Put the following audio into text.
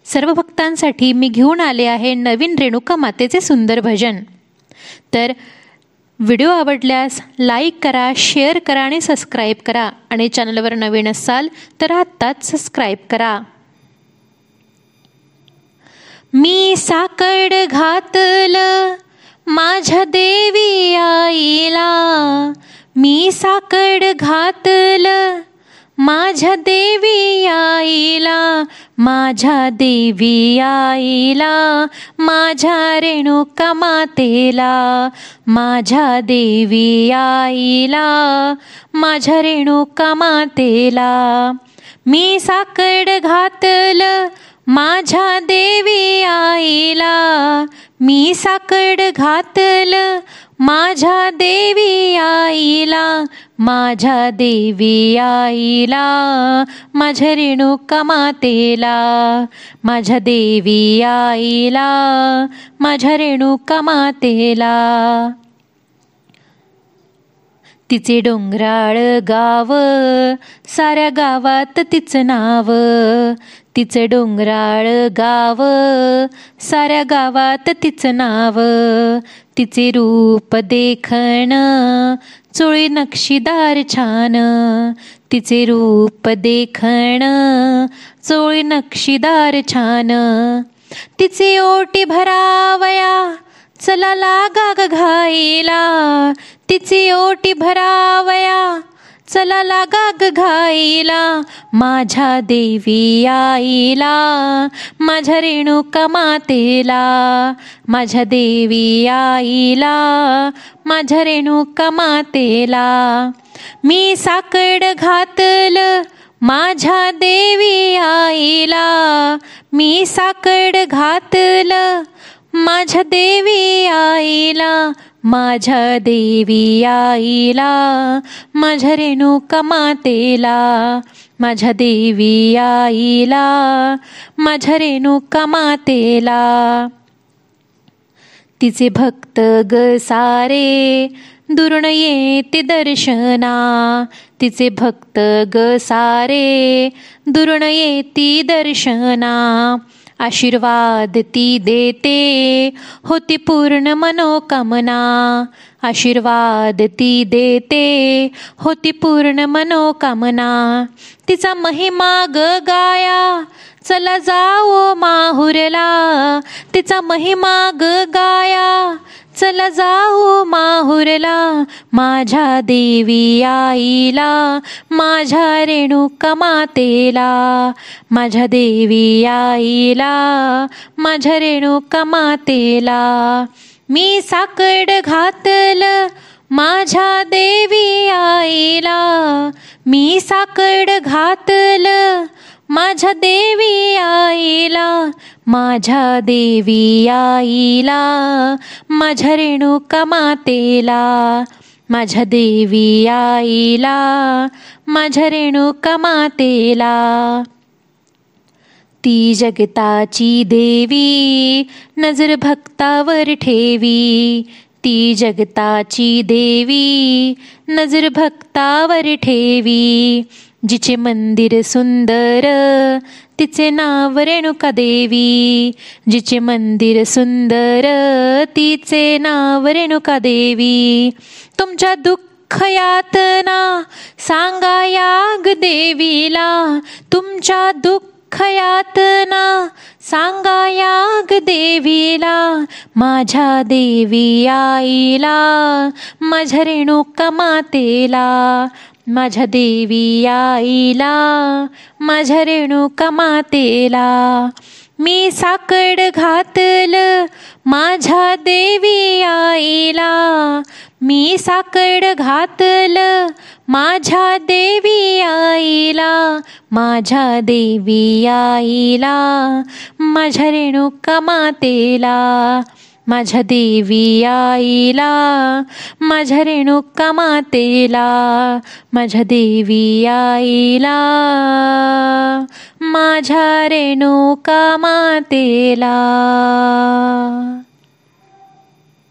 सर्व भक्तांसाठी मी घेऊन आले आहे नवीन रेणुका मातेचे सुंदर भजन। तर व्हिडिओ आवडल्यास लाईक करा, शेअर करा आणि सबस्क्राईब करा आणि चॅनलवर नवीन असाल तर आत्ताच सबस्क्राईब करा। मी साकड घातलं माझ्या देवी आईला, मी साकड घातलं माझ्या देवी आईला, माझ्या देवी आईला, माझ्या रेणुका मातेला, माझ्या देवी आईला, माझ्या रेणुका मातेला। मी साकड घातलं माझ्या देवी आईला, मी साकड घातलं माझ्या देवी आईला, माझ्या देवी आईला, माझ्या रेणुका मातेला, माझ्या देवी आईला, माझ्या रेणुका मातेला। तिचे डोंगराळ गाव साऱ्या गावात तिचं नाव, तिचं डोंगराळ गाव साऱ्या गावात तिचं नाव, तिचे रूप देखण चोळी नक्षीदार छान, तिचे रूप देखण चोळी नक्षीदार छान, तिचे ओटी भरावया चला लागा ग घाईला, तिची ओटी भरावया चला लागा ग घाईला, माझ्या देवी आईला, माझ्या रेणुका मातेला, माझ्या देवी आईला, माझ्या रेणुका मातेला। मी साकड घातलं माझ्या देवी आईला, मी साकड घातलं माझ्या देवी आईला, माझ्या देवी आईला, माझ्या रेणुका मातेला, माझ्या देवी आईला, माझ्या रेणुका मातेला। तिचे भक्त ग सारे दुरून येते दर्शना, तिचे भक्त ग सारे दुरून येती दर्शना, आशीर्वाद ती देते होती पूर्ण मनोकामना, आशीर्वाद ती देते होती पूर्ण मनोकामना। तिचा महिमा ग गाया चला जाओ माहुरला, तिचा महिमा ग गाया चला जाओ माहुरला, माझ्या देवी आईला, माझ्या रेणुका मातेला, माझ्या देवी आईला, माझ्या रेणुका मातेला। मी साकड घातलं माझ्या देवी आईला, मी साकड घातलं माझ्या देवी आईला, माझ्या देवी आईला, माझ्या रेणुका मातेला, माझ्या देवी आईला, माझ्या रेणुका मातेला। ती जगताची देवी नजर भक्तावर ठेवी, ती जगताची देवी नजर भक्तावर ठेवी, जिचे मंदिर सुंदर तिचे नाव रेणुका देवी, जिचे मंदिर सुंदर तिचे नाव रेणुका देवी। तुमच्या दुःख यातना सांगा याग देवीला, तुमच्या दुःख यातना सांगा याग देवीला, माझ्या देवी आईला, माझ्या रेणुका मातेला, माझ्या देवी आईला, माझ्या रेणुका मातेला। मी साकड घातलं माझ्या देवी आईला, मी साकड घातलं माझ्या देवी आईला, माझ्या देवी आईला, माझ्या रेणुका मातेला, माझ्या देवी आईला, माझ्या रेणुका मातेला, माझ्या देवी आईला, माझ्या रेणुका मातेला।